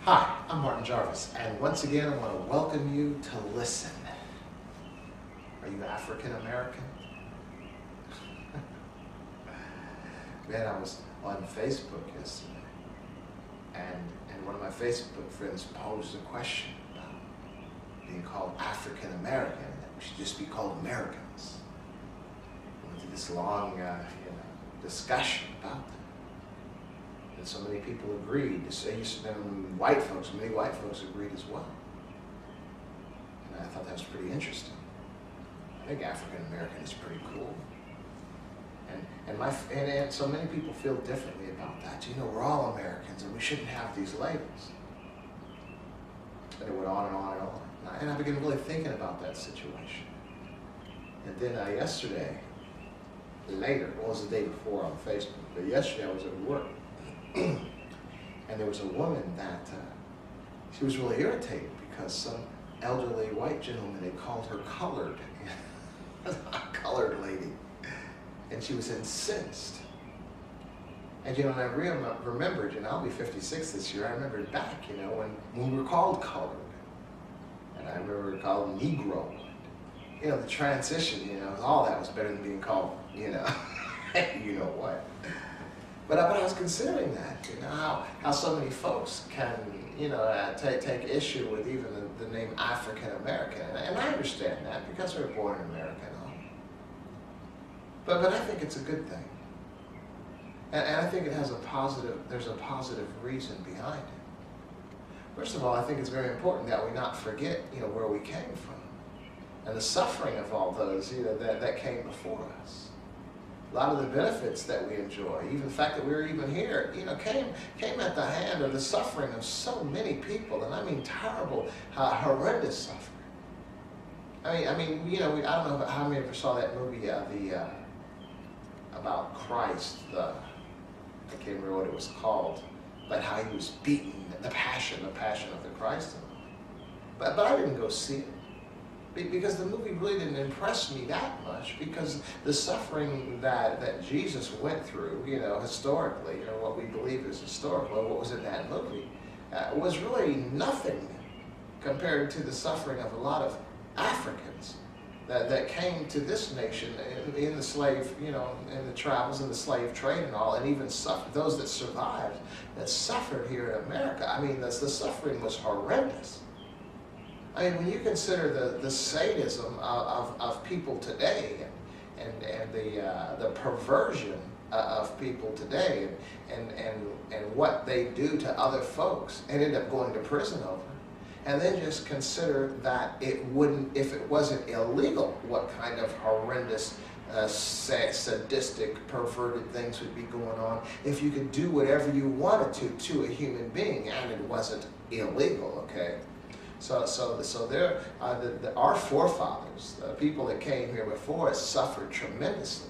Hi, I'm Martin Jarvis, and once again I want to welcome you to Listen. Are you African American? Man, I was on Facebook yesterday, and one of my Facebook friends posed a question about being called African American, and that we should just be called Americans. We went through this long discussion about that. And so many people agreed. And white folks, many white folks agreed as well. And I thought that was pretty interesting. I think African American is pretty cool. And so many people feel differently about that. You know, we're all Americans and we shouldn't have these labels. And it went on and on and on. And I began really thinking about that situation. And then yesterday, later, well, it was the day before on Facebook, but yesterday I was at work. And there was a woman that she was really irritated because some elderly white gentleman had called her colored, a colored lady, and she was incensed. And you know, and I remembered, you know, I'll be 56 this year. I remembered back, you know, when we were called colored, and I remember we were called Negro. You know, the transition, you know, all that was better than being called, you know, you know what. But I was considering that, you know, how so many folks can, you know, take issue with even the name African American, and I understand that because we were born in America and all. But I think it's a good thing, and I think it has there's a positive reason behind it. First of all, I think it's very important that we not forget, you know, where we came from, and the suffering of all those, you know, that came before us. A lot of the benefits that we enjoy, even the fact that we're even here, you know, came at the hand of the suffering of so many people, and I mean terrible, horrendous suffering. I mean, you know, I don't know how many ever saw that movie, about Christ. I can't remember what it was called, but how he was beaten, the passion of the Christ. But I didn't go see it. Because the movie really didn't impress me that much, because the suffering that Jesus went through, you know, historically, you know, what we believe is historical, what was in that movie, was really nothing compared to the suffering of a lot of Africans that came to this nation in the slave, you know, in the travels and the slave trade and all, and even those that survived, that suffered here in America. I mean, the suffering was horrendous. I mean, when you consider the sadism of people today, and the perversion of people today, and what they do to other folks and end up going to prison over, and then just consider that it wouldn't, if it wasn't illegal, what kind of horrendous, sadistic, perverted things would be going on if you could do whatever you wanted to a human being and it wasn't illegal, okay? So there, our forefathers, the people that came here before us, suffered tremendously.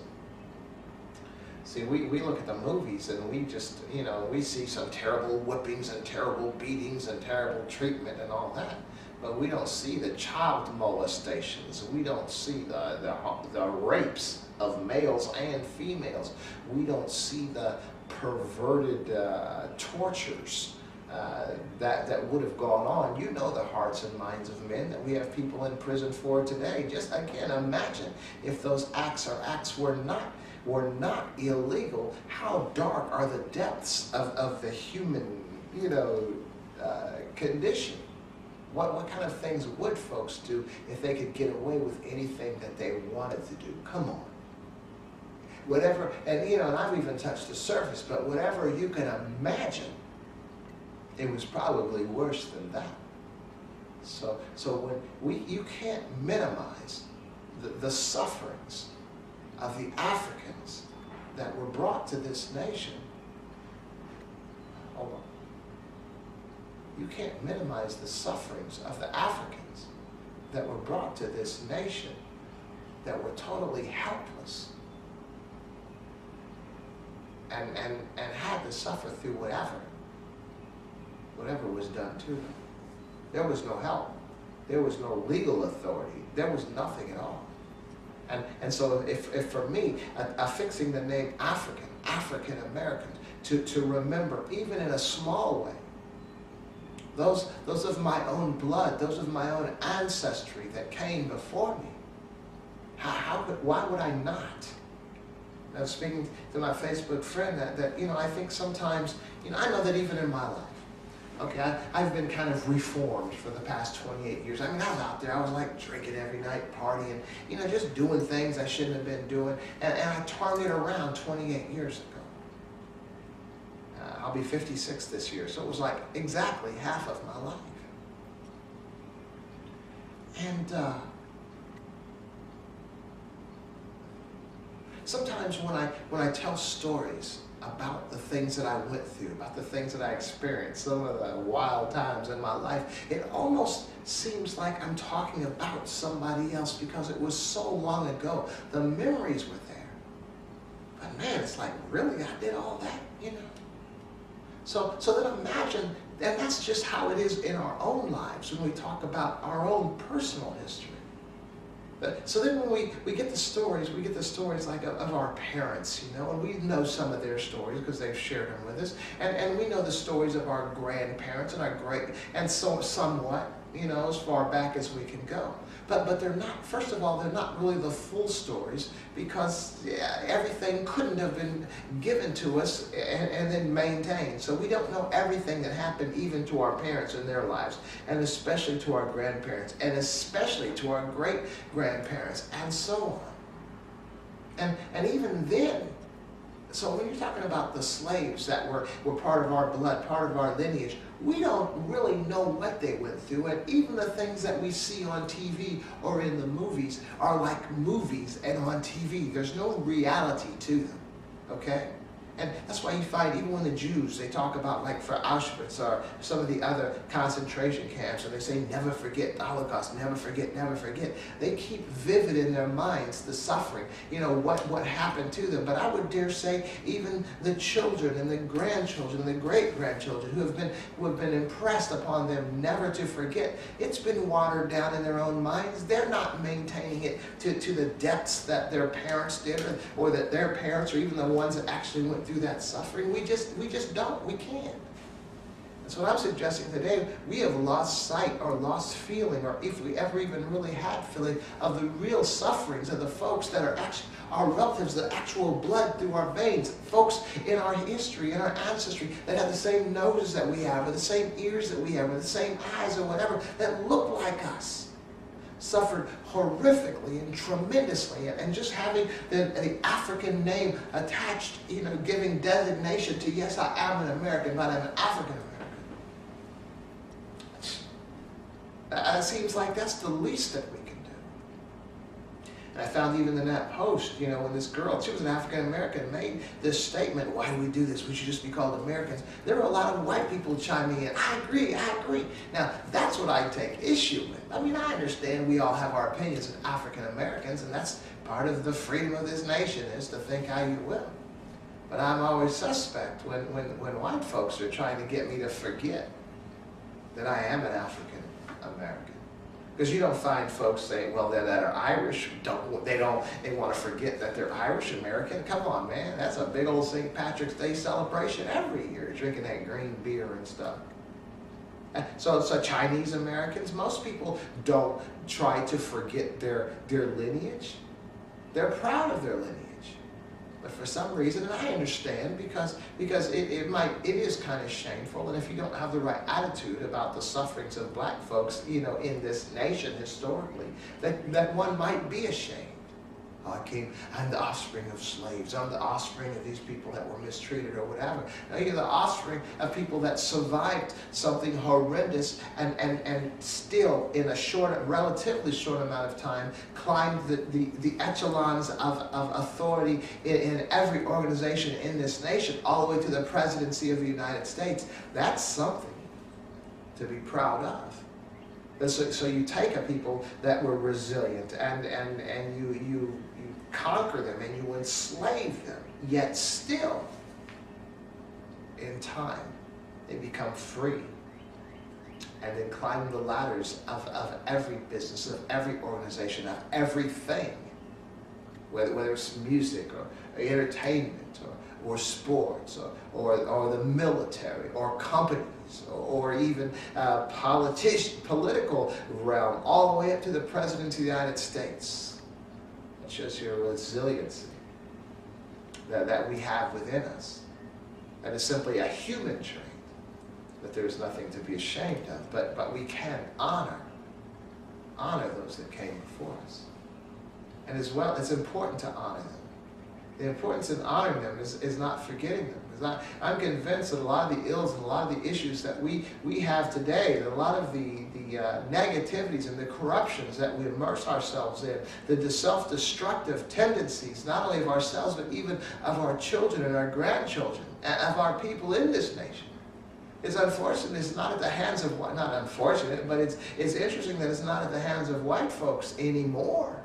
See, we look at the movies and we just, you know, we see some terrible whippings and terrible beatings and terrible treatment and all that. But we don't see the child molestations. We don't see the rapes of males and females. We don't see the perverted tortures that would have gone on. You know the hearts and minds of men that we have people in prison for today. Just again, imagine if those acts were not illegal, how dark are the depths of the human, you know, condition. What kind of things would folks do if they could get away with anything that they wanted to do? Come on. Whatever, and you know, and I've even touched the surface, but whatever you can imagine, it was probably worse than that. So when you can't minimize the sufferings of the Africans that were brought to this nation. Hold on. You can't minimize the sufferings of the Africans that were brought to this nation that were totally helpless and had to suffer through whatever was done to them. There was no help. There was no legal authority. There was nothing at all. And so if for me, affixing the name African American, to remember, even in a small way, those of my own blood, those of my own ancestry that came before me. Why would I not? I was speaking to my Facebook friend that I think sometimes, I know that even in my life, okay, I've been kind of reformed for the past 28 years. I mean, I was out there, I was like drinking every night, partying, just doing things I shouldn't have been doing, and I turned it around 28 years ago. I'll be 56 this year, so it was like exactly half of my life. And sometimes when I tell stories about the things that I went through, about the things that I experienced, some of the wild times in my life, it almost seems like I'm talking about somebody else because it was so long ago. The memories were there. But man, it's like, really, I did all that, So then imagine, and that's just how it is in our own lives when we talk about our own personal history. So then when we get the stories, like of our parents, and we know some of their stories because they've shared them with us, and we know the stories of our grandparents and our and so somewhat, as far back as we can go. But they're not, first of all, they're not really the full stories because everything couldn't have been given to us and then maintained. So we don't know everything that happened even to our parents in their lives, and especially to our grandparents, and especially to our great-grandparents, and so on. And even then, so when you're talking about the slaves that were part of our blood, part of our lineage, we don't really know what they went through. And even the things that we see on TV or in the movies are like movies and on TV. There's no reality to them, okay? And that's why you find even when the Jews, they talk about like for Auschwitz or some of the other concentration camps, and they say never forget the Holocaust, never forget, never forget. They keep vivid in their minds the suffering, what happened to them. But I would dare say even the children and the grandchildren and the great-grandchildren who have been impressed upon them never to forget, it's been watered down in their own minds. They're not maintaining it to the depths that their parents did or that their parents or even the ones that actually went through that suffering. We just don't. We can't. And so what I'm suggesting today, we have lost sight or lost feeling, or if we ever even really had feeling, of the real sufferings of the folks that are actually our relatives, the actual blood through our veins, folks in our history, in our ancestry, that have the same noses that we have, or the same ears that we have, or the same eyes or whatever, that look like us. Suffered horrifically and tremendously, and just having the African name attached, giving designation to, yes, I am an American, but I'm an African American. It seems like that's the least that we can do. And I found even in that post, when this girl, she was an African American, made this statement, why do we do this? We should just be called Americans. There were a lot of white people chiming in, I agree. Now, that's what I take issue with. I mean, I understand we all have our opinions as African Americans, and that's part of the freedom of this nation, is to think how you will. But I'm always suspect when white folks are trying to get me to forget that I am an African American. Because you don't find folks saying, well, that are Irish, they want to forget that they're Irish American. Come on, man, that's a big old St. Patrick's Day celebration every year, drinking that green beer and stuff. So Chinese Americans, most people don't try to forget their lineage. They're proud of their lineage. But for some reason, and I understand, because it is kind of shameful, and if you don't have the right attitude about the sufferings of black folks, in this nation historically, that one might be ashamed. I'm the offspring of slaves. I'm the offspring of these people that were mistreated or whatever. Now you're the offspring of people that survived something horrendous and still in a relatively short amount of time climbed the echelons of authority in every organization in this nation, all the way to the presidency of the United States. That's something to be proud of. So you take a people that were resilient and you conquer them and you enslave them, yet still, in time, they become free. And then climb the ladders of every business, of every organization, of everything, whether it's music or entertainment or sports, or the military, or companies, or even political realm, all the way up to the President of the United States. It shows you a resiliency that we have within us. That is simply a human trait, that there is nothing to be ashamed of, but we can honor those that came before us. And as well, it's important to honor them. The importance in honoring them is not forgetting them. I'm convinced that a lot of the ills and a lot of the issues that we have today, that a lot of the negativities and the corruptions that we immerse ourselves in, the self-destructive tendencies, not only of ourselves, but even of our children and our grandchildren, of our people in this nation. It's unfortunate it's not at the hands of, not unfortunate, but it's interesting that it's not at the hands of white folks anymore.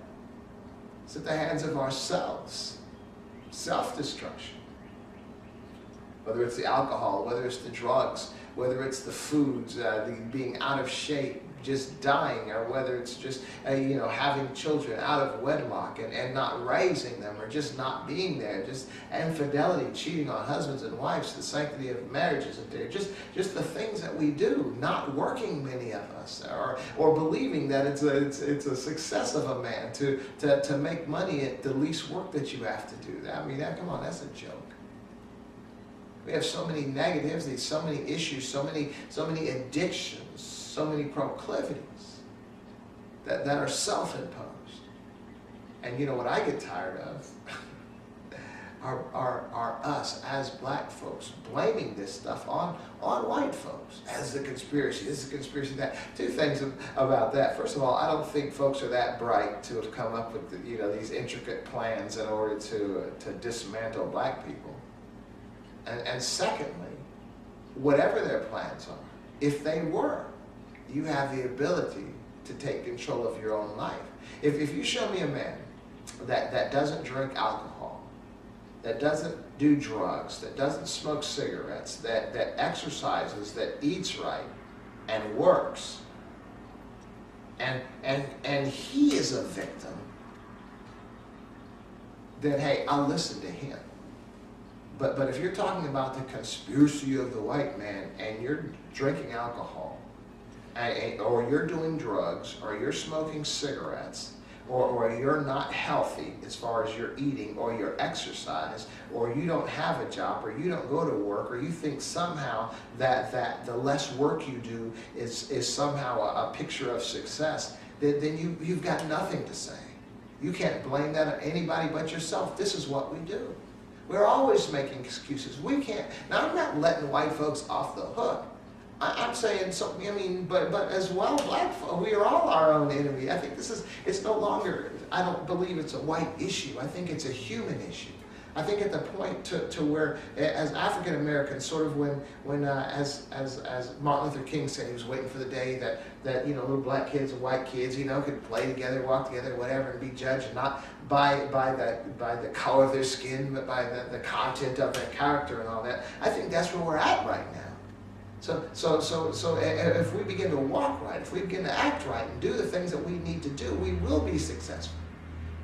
It's at the hands of ourselves. Self-destruction. Whether it's the alcohol, whether it's the drugs, whether it's the foods, the being out of shape, just dying, or whether it's just having children out of wedlock and not raising them, or just not being there, just infidelity, cheating on husbands and wives, the sanctity of marriage isn't there, just the things that we do, not working, many of us, or believing that it's a success of a man to make money at the least work that you have to do. I mean, come on, that's a joke. We have so many negatives, so many issues, so many addictions, so many proclivities that are self-imposed. And you know what I get tired of? are us as black folks blaming this stuff on white folks as the conspiracy. This is a conspiracy. That two things about that. First of all, I don't think folks are that bright to have come up with these intricate plans in order to dismantle black people. And secondly, whatever their plans are, if they were, you have the ability to take control of your own life. If you show me a man that doesn't drink alcohol, that doesn't do drugs, that doesn't smoke cigarettes, that exercises, that eats right, and works, and he is a victim, then hey, I'll listen to him. But if you're talking about the conspiracy of the white man, and you're drinking alcohol, or you're doing drugs, or you're smoking cigarettes, or you're not healthy as far as your eating or your exercise, or you don't have a job, or you don't go to work, or you think somehow that the less work you do is somehow a picture of success, then you've got nothing to say. You can't blame that on anybody but yourself. This is what we do. We're always making excuses. We can't. Now, I'm not letting white folks off the hook. I'm saying something, but as well, black folk, we are all our own enemy. I think it's no longer, I don't believe it's a white issue. I think it's a human issue. I think at the point to where, as African Americans, sort of when as Martin Luther King said, he was waiting for the day that little black kids and white kids could play together, walk together, whatever, and be judged not by the color of their skin, but by the content of their character and all that. I think that's where we're at right now. So if we begin to walk right, if we begin to act right and do the things that we need to do, we will be successful.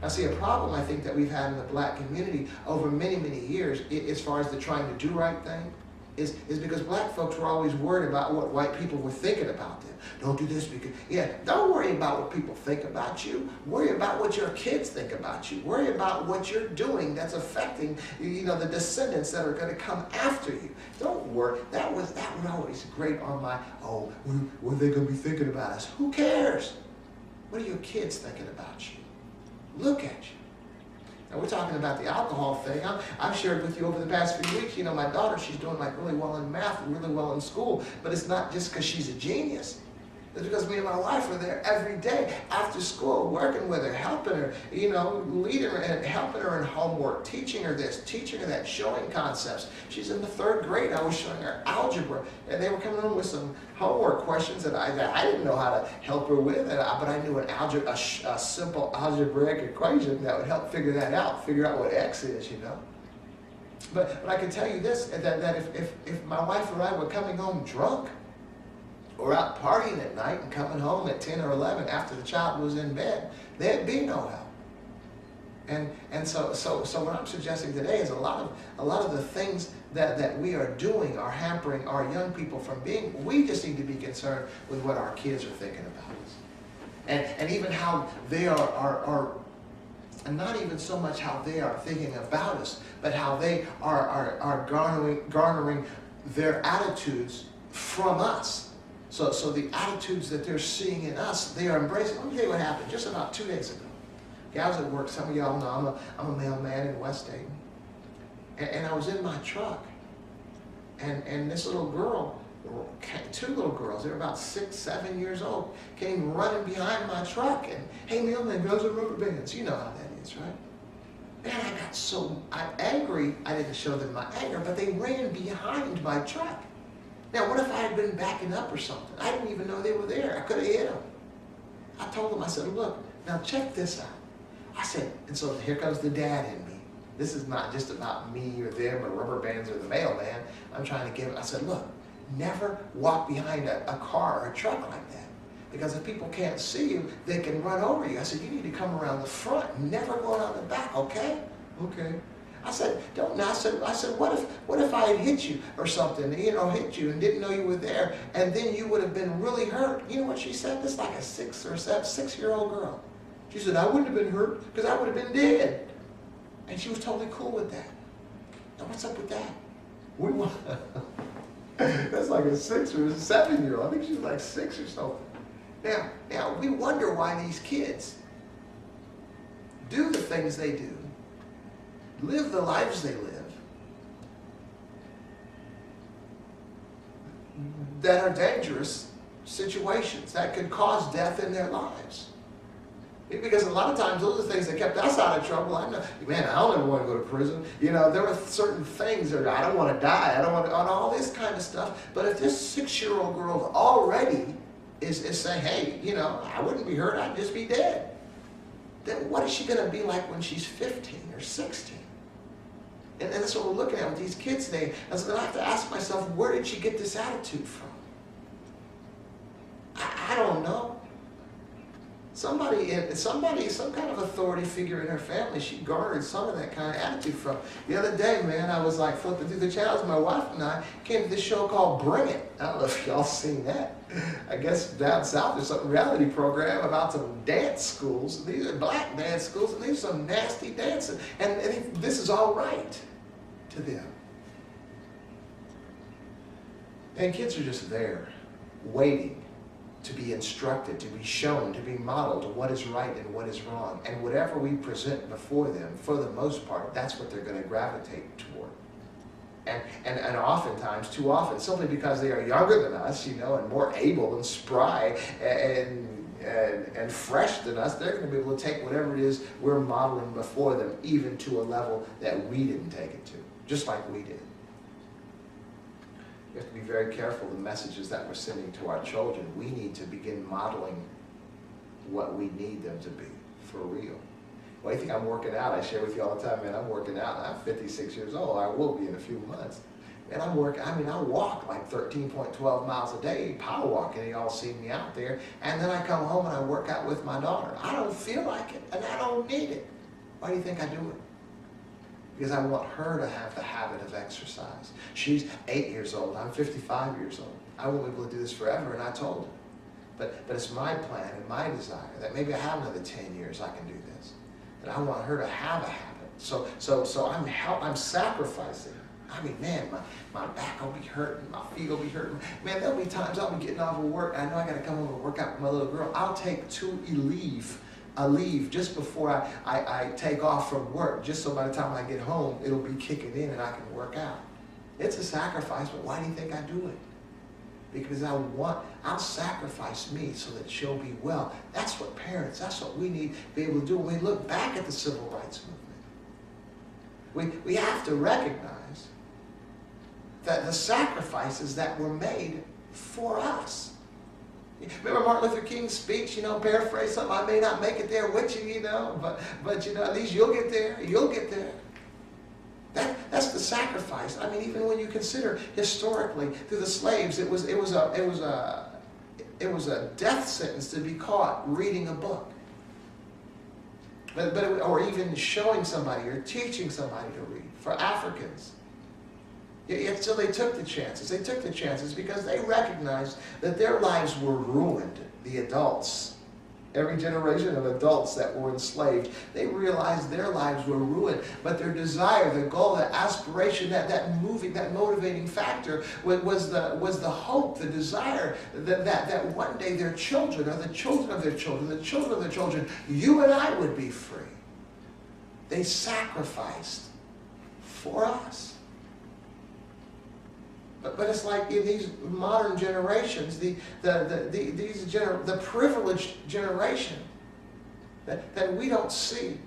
Now, see, a problem I think that we've had in the black community over many, many years, as far as the trying to do right thing, is because black folks were always worried about what white people were thinking about them. Don't do this because, don't worry about what people think about you. Worry about what your kids think about you. Worry about what you're doing that's affecting, the descendants that are going to come after you. Don't worry. That was always great on my, what are they going to be thinking about us? Who cares? What are your kids thinking about you? Look at you. Now, we're talking about the alcohol thing. I've shared with you over the past few weeks, my daughter, she's doing really well in math and really well in school, but it's not just because she's a genius. It's because me and my wife are there every day after school, working with her, helping her, leading her and helping her in homework, teaching her this, teaching her that, showing concepts. She's in the 3rd grade. I was showing her algebra, and they were coming in with some homework questions that I didn't know how to help her with, but I knew a simple algebraic equation that would help figure that out, figure out what X is, But I can tell you this, that if my wife or I were coming home drunk, or out partying at night and coming home at 10 or 11 after the child was in bed, there'd be no help. And so what I'm suggesting today is a lot of the things that we are doing are hampering our young people from being. We just need to be concerned with what our kids are thinking about us, and even how they are and not even so much how they are thinking about us, but how they are garnering their attitudes from us. So the attitudes that they're seeing in us, they are embracing. Let me tell you what happened just about 2 days ago. Okay, I was at work. Some of y'all know I'm a mailman in West Dayton. And I was in my truck. And this little girl, 2 little girls, they were about 6, 7 years old, came running behind my truck. And, hey, mailman, girls with rubber bands. You know how that is, right? Man, I got so angry. I didn't show them my anger, but they ran behind my truck. Now, what if I had been backing up or something? I didn't even know they were there. I could have hit them. I told them, I said, look, now check this out. I said, and so here comes the dad in me. This is not just about me or them or rubber bands or the mailman. I'm trying to give, I said, look, never walk behind a car or a truck like that. Because if people can't see you, they can run over you. I said, you need to come around the front, never go around the back, okay? Okay. I said, don't. I said, what if I had hit you or something, hit you and didn't know you were there, and then you would have been really hurt. You know what she said? This is like a 6-year-old girl. She said, I wouldn't have been hurt because I would have been dead. And she was totally cool with that. Now what's up with that? That's like a 6 or 7-year-old. I think she's like 6 or something. Now we wonder why these kids do the things they do, live the lives they live, that are dangerous situations that could cause death in their lives. Because a lot of times those are things that kept us out of trouble. I know, man, I don't ever want to go to prison. There were certain things that I don't want to die. I don't want to, on all this kind of stuff. But if this 6-year-old girl already is saying, hey, I wouldn't be hurt, I'd just be dead, then what is she going to be like when she's 15 or 16? And that's what we're looking at with these kids today. I was going to have to ask myself, where did she get this attitude from? I don't know. Some kind of authority figure in her family, she garnered some of that kind of attitude from. The other day, man, I was like flipping through the channels. My wife and I came to this show called Bring It. I don't know if y'all seen that. I guess down south there's some reality program about some dance schools. These are black dance schools, and these are some nasty dancing. And this is all right to them. And kids are just there, waiting to be instructed, to be shown, to be modeled what is right and what is wrong. And whatever we present before them, for the most part, that's what they're going to gravitate toward. And oftentimes, too often, simply because they are younger than us, and more able and spry and fresh than us, they're going to be able to take whatever it is we're modeling before them, even to a level that we didn't take it to, just like we did. We have to be very careful the messages that we're sending to our children. We need to begin modeling what we need them to be, for real. Well, you think I'm working out? I share with you all the time, man, I'm working out. I'm 56 years old. I will be in a few months. And I walk like 13.12 miles a day, power walking. Y'all see me out there. And then I come home and I work out with my daughter. I don't feel like it, and I don't need it. Why do you think I do it? Because I want her to have the habit of exercise. She's 8 years old. I'm 55 years old. I won't be able to do this forever, and I told her. But it's my plan and my desire that maybe I have another 10 years I can do this. That I want her to have a habit. So I'm sacrificing. Man, my back will be hurting, my feet will be hurting. Man, there'll be times I'll be getting off of work. I know I got to come home and work out with my little girl. I'll take a leave just before I take off from work, just so by the time I get home, it'll be kicking in and I can work out. It's a sacrifice, but why do you think I do it? Because I'll sacrifice me so that she'll be well. That's what we need to be able to do when we look back at the civil rights movement. We have to recognize that the sacrifices that were made for us. Remember Martin Luther King's speech, paraphrase something, I may not make it there with you, but at least you'll get there, That's the sacrifice. Even when you consider historically through the slaves, it was a death sentence to be caught reading a book. or even showing somebody or teaching somebody to read. For Africans, yet still they took the chances. They took the chances because they recognized that their lives were ruined, the adults. Every generation of adults that were enslaved, they realized their lives were ruined. But their desire, their goal, that aspiration, that motivating factor was the hope, the desire that one day their children, or the children of their children, the children of their children, you and I would be free. They sacrificed for us. But it's like in these modern generations, the privileged generation, that we don't see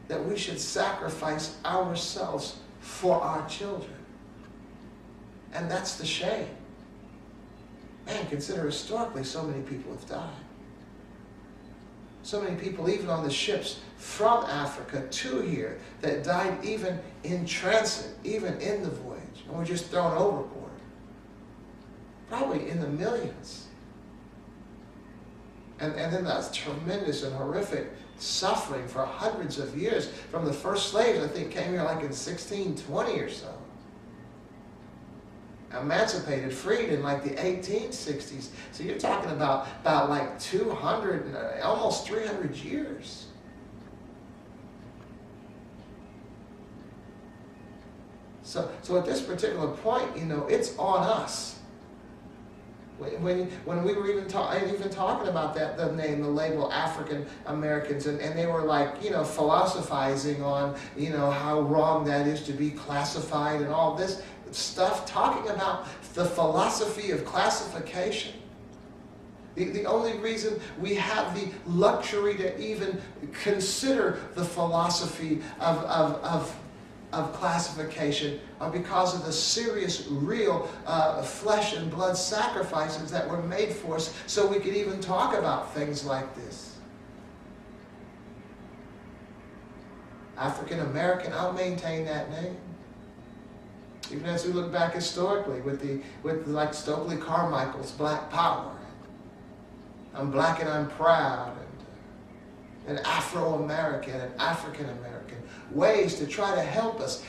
that we should sacrifice ourselves for our children. And that's the shame. Man, consider historically so many people have died. So many people, even on the ships from Africa to here, that died even in transit, even in the voyage, and were just thrown overboard. Probably in the millions. And then that's tremendous and horrific suffering for hundreds of years. From the first slaves, I think, came here like in 1620 or so. Emancipated, freed in like the 1860s. So you're talking about like 200, almost 300 years. So at this particular point, it's on us. When we were even talking about the name, the label African-Americans, and they were like, philosophizing on, how wrong that is to be classified and all this stuff, talking about the philosophy of classification. The only reason we have the luxury to even consider the philosophy of classification are because of the serious, real flesh and blood sacrifices that were made for us so we could even talk about things like this. African American, I'll maintain that name. Even as we look back historically with like Stokely Carmichael's Black Power. I'm black and I'm proud. And Afro-American and African-American, ways to try to help us,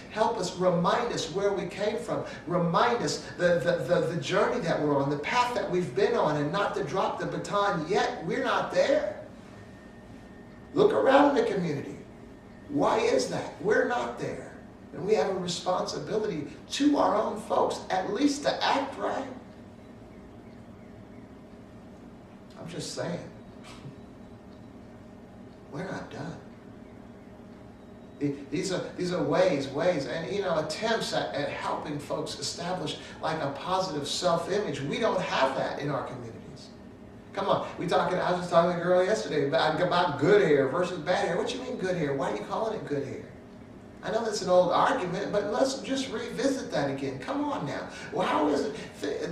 remind us where we came from, remind us the journey that we're on, the path that we've been on, and not to drop the baton yet. We're not there. Look around the community. Why is that? We're not there. And we have a responsibility to our own folks, at least to act right. I'm just saying. We're not done. These are ways, and attempts at helping folks establish like a positive self-image. We don't have that in our communities. Come on, I was just talking to a girl yesterday about good hair versus bad hair. What you mean good hair? Why are you calling it good hair? I know that's an old argument, but let's just revisit that again. Come on now. Well, how is it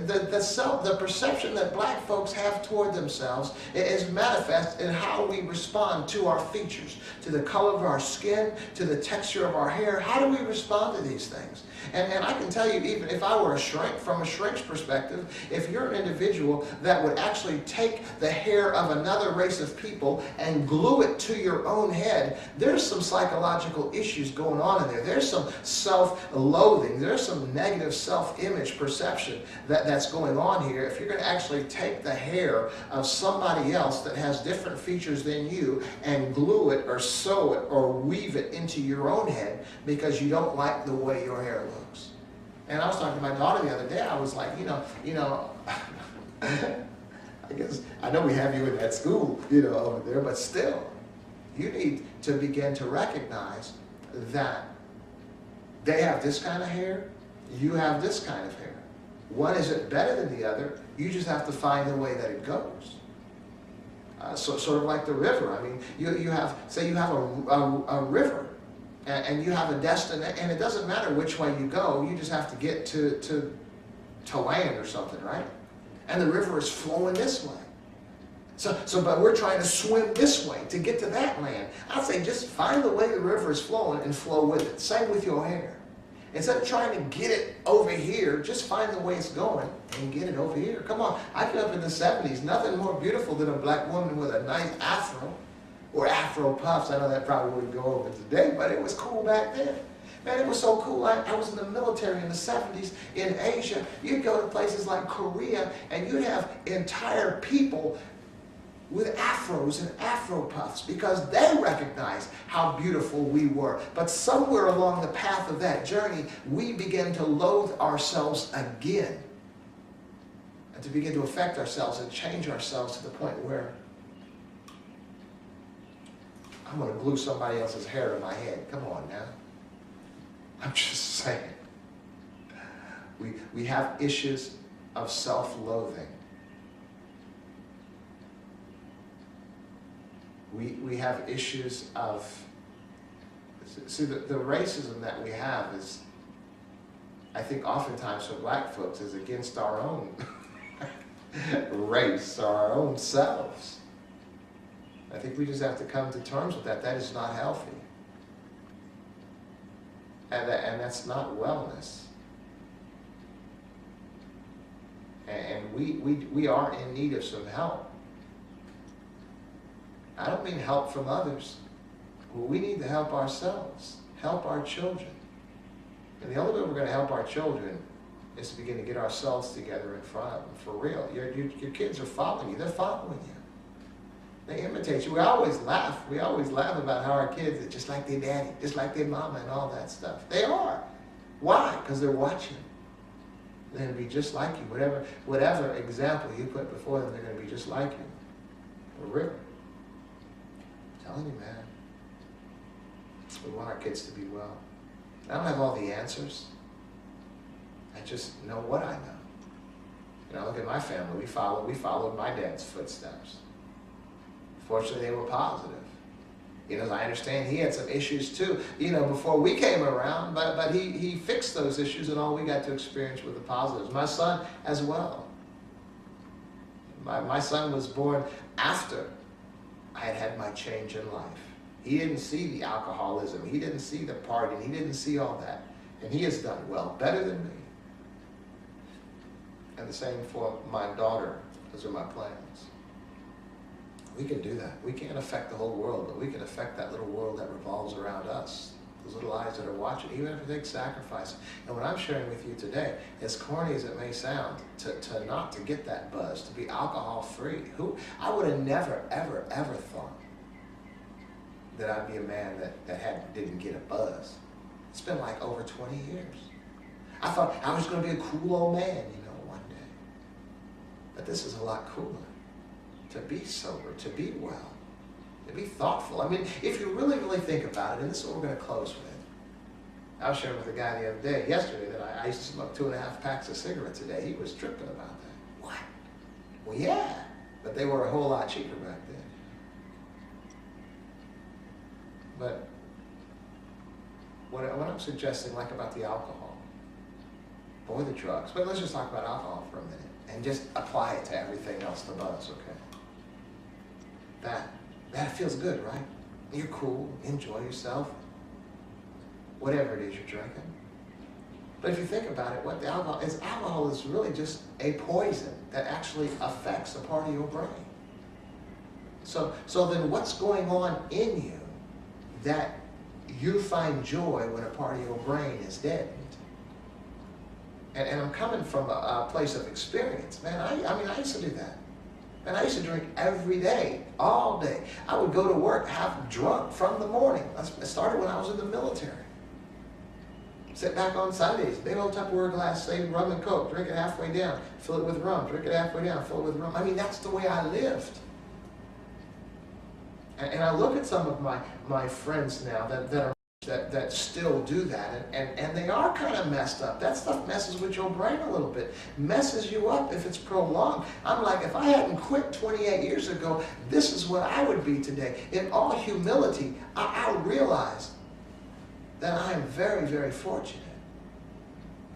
the perception that black folks have toward themselves is manifest in how we respond to our features, to the color of our skin, to the texture of our hair? How do we respond to these things? And I can tell you, even if I were a shrink, from a shrink's perspective, if you're an individual that would actually take the hair of another race of people and glue it to your own head, there's some psychological issues going on in there. There's some self-loathing. There's some negative self-image perception that's going on here. If you're going to actually take the hair of somebody else that has different features than you and glue it or sew it or weave it into your own head because you don't like the way your hair looks. And I was talking to my daughter the other day. I was like, I guess, I know we have you in that school, over there, but still, you need to begin to recognize that they have this kind of hair, you have this kind of hair. One isn't better than the other. You just have to find the way that it goes. Sort of like the river. I mean, you have a river, and you have a destination, and it doesn't matter which way you go. You just have to get to land or something, right? And the river is flowing this way. But we're trying to swim this way to get to that land. I'd say just find the way the river is flowing and flow with it. Same with your hair. Instead of trying to get it over here, just find the way it's going and get it over here. Come on, I grew up in the 70s. Nothing more beautiful than a black woman with a nice afro. Or Afro puffs. I know that probably wouldn't go over today, but it was cool back then. Man, it was so cool. I was in the military in the 70s in Asia. You'd go to places like Korea, and you'd have entire people with afros and Afro puffs because they recognized how beautiful we were. But somewhere along the path of that journey, we began to loathe ourselves again and to begin to affect ourselves and change ourselves to the point where I'm going to glue somebody else's hair to my head. Come on now. I'm just saying. We have issues of self-loathing. We have issues of, see, the racism that we have is, I think oftentimes for black folks, is against our own race or our own selves. I think we just have to come to terms with that. That is not healthy. And that's not wellness. And we are in need of some help. I don't mean help from others. We need to help ourselves, help our children. And the only way we're going to help our children is to begin to get ourselves together in front of them, for real. Your kids are following you. They're following you. They imitate you. We always laugh. We always laugh about how our kids are just like their daddy, just like their mama and all that stuff. They are. Why? Because they're watching. They're going to be just like you. Whatever example you put before them, they're going to be just like you. For real. I'm telling you, man. We want our kids to be well. I don't have all the answers. I just know what I know. You know, look at my family. We followed my dad's footsteps. Fortunately, they were positive. You know, I understand he had some issues too, you know, before we came around, but he fixed those issues, and all we got to experience were the positives. My son as well. My son was born after I had had my change in life. He didn't see the alcoholism. He didn't see the partying. He didn't see all that. And he has done well, better than me. And the same for my daughter. Those are my plans. We can do that. We can't affect the whole world, but we can affect that little world that revolves around us. Those little eyes that are watching, even if it takes sacrifice. And what I'm sharing with you today, as corny as it may sound, to not to get that buzz, to be alcohol free. I would have never, ever, ever thought that I'd be a man that didn't get a buzz. It's been like over 20 years. I thought I was going to be a cool old man, you know, one day. But this is a lot cooler. To be sober, to be well, to be thoughtful. I mean, if you really, really think about it, and this is what we're going to close with. I was sharing with a guy the other day, yesterday, that I used to smoke 2.5 packs of cigarettes a day. He was tripping about that. What? Well, yeah, but they were a whole lot cheaper back then. But what I'm suggesting, like about the alcohol, or the drugs, but let's just talk about alcohol for a minute and just apply it to everything else, the buzz, okay? That feels good, right? You're cool, enjoy yourself, whatever it is you're drinking. But if you think about it, what the alcohol is really just a poison that actually affects a part of your brain. So then what's going on in you that you find joy when a part of your brain is deadened? And I'm coming from a place of experience. Man, I used to do that. And I used to drink every day, all day. I would go to work half drunk from the morning. It started when I was in the military. Sit back on Sundays, big old Tupperware glass, say rum and Coke, drink it halfway down, fill it with rum, drink it halfway down, fill it with rum. I mean, that's the way I lived. And I look at some of my friends now that still do that, and they are kind of messed up. That stuff messes with your brain a little bit, messes you up if it's prolonged. I'm like, if I hadn't quit 28 years ago, this is what I would be today. In all humility, I realize that I am very, very fortunate.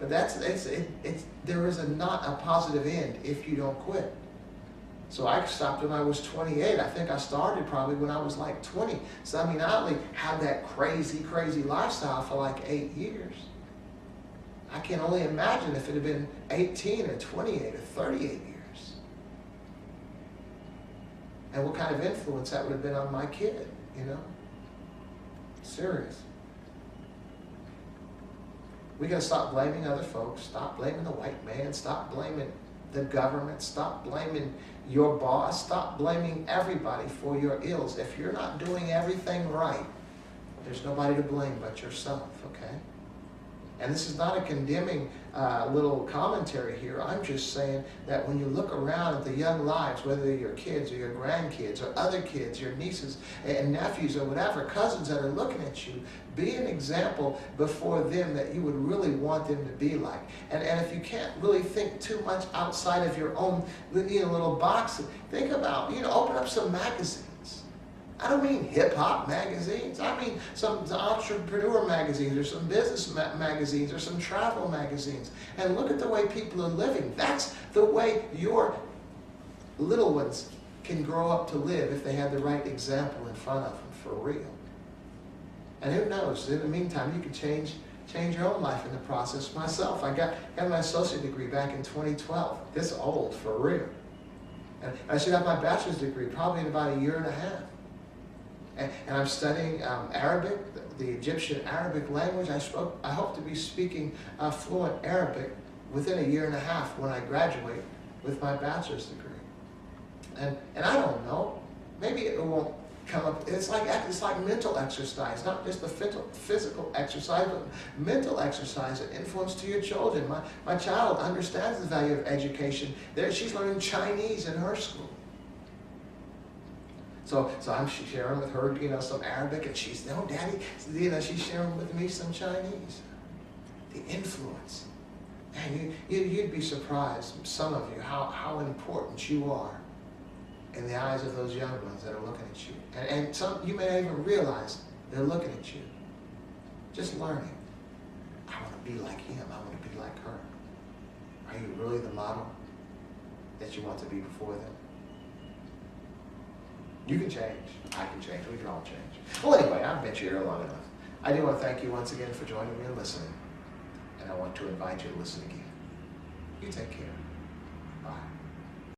But there is not a positive end if you don't quit. So I stopped when I was 28. I think I started probably when I was like 20. So I mean, I only had that crazy, crazy lifestyle for like 8 years. I can only imagine if it had been 18 or 28 or 38 years. and what kind of influence that would have been on my kid, you know? Serious. We got to stop blaming other folks, stop blaming the white man, stop blaming the government, stop blaming your boss, stop blaming everybody for your ills. If you're not doing everything right, there's nobody to blame but yourself, okay? And this is not a condemning little commentary here. I'm just saying that when you look around at the young lives, whether they're your kids or your grandkids or other kids, your nieces and nephews or whatever, cousins that are looking at you, be an example before them that you would really want them to be like. And if you can't really think too much outside of your own little box, think about, open up some magazines. I don't mean hip-hop magazines. I mean some entrepreneur magazines or some business magazines or some travel magazines. And look at the way people are living. That's the way your little ones can grow up to live if they have the right example in front of them, for real. And who knows, in the meantime, you can change your own life in the process. Myself, I got my associate degree back in 2012. This old, for real. And I should have my bachelor's degree probably in about a year and a half. And I'm studying Arabic, the Egyptian Arabic language. I hope to be speaking fluent Arabic within a year and a half when I graduate with my bachelor's degree. And I don't know, maybe it won't come up. It's like mental exercise, not just the physical exercise, but mental exercise, an influence to your children. My child understands the value of education. She's learning Chinese in her school. So I'm sharing with her, some Arabic, and she's, no, Daddy, she's sharing with me some Chinese. The influence. And you'd be surprised, some of you, how important you are in the eyes of those young ones that are looking at you. And some, you may not even realize they're looking at you. Just learning. I want to be like him. I want to be like her. Are you really the model that you want to be before them? You can change. I can change. We can all change. Well, anyway, I've been here long enough. I do want to thank you once again for joining me and listening. And I want to invite you to listen again. You take care. Bye.